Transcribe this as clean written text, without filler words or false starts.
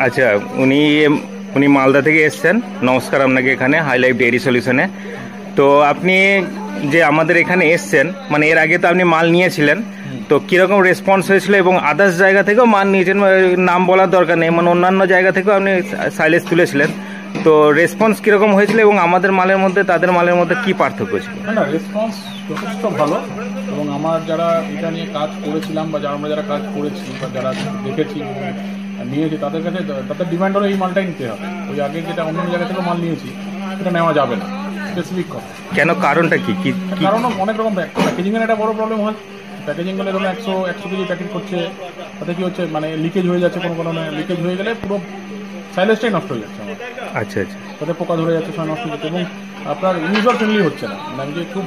আচ্ছা, উনি উনি মালদা থেকে এসছেন। নমস্কার আপনাকে এখানে হাই লাইফ ডেয়ারি সলিউশনে। তো আপনি যে আমাদের এখানে এসছেন, মানে এর আগে তো আপনি মাল নিয়েছিলেন, তো কীরকম রেসপন্স হয়েছিল এবং আদার্স জায়গা থেকেও মাল নিয়েছেন, নাম বলার দরকার নেই, মানে অন্যান্য জায়গা থেকেও আপনি সাইলেজ তুলেছিলেন, তো রেসপন্স কীরকম হয়েছিল এবং আমাদের মালের মধ্যে তাদের মালের মধ্যে কী পার্থক্য ছিল? না, রেসপন্স যথেষ্ট ভালো। এবং আমার যারা এটা নিয়ে কাজ করেছিলাম বা আমরা যারা কাজ করেছি বা যারা দেখেছি নিয়েছি, তাদের কাছে তাদের ডিমান্ড হলে এই মালটাই নিতে হবে। ওই আগে যেটা অন্য জায়গা থেকে মাল নিয়েছি সেটা নেওয়া যাবে না, স্পেসিফিক কথা। কেন, কারণটা কি? কারণ অনেক রকম প্যাকেজিংয়ের একটা বড় প্রবলেম হয়। প্যাকেজিং করলে ধরুন 100 কেজি প্যাকেট করছে, তাতে কি হচ্ছে, মানে লিকেজ হয়ে যাচ্ছে, কোনো কারণে লিকেজ হয়ে গেলে পুরো সাইলেজটাই নষ্ট হয়ে যাচ্ছে আমার। আচ্ছা আচ্ছা, তাতে পোকা ধরে যাচ্ছে, নষ্ট হয়ে যাচ্ছে এবং আপনার ইউজার ফ্রেন্ডলি হচ্ছে না। মানে আমি যে খুব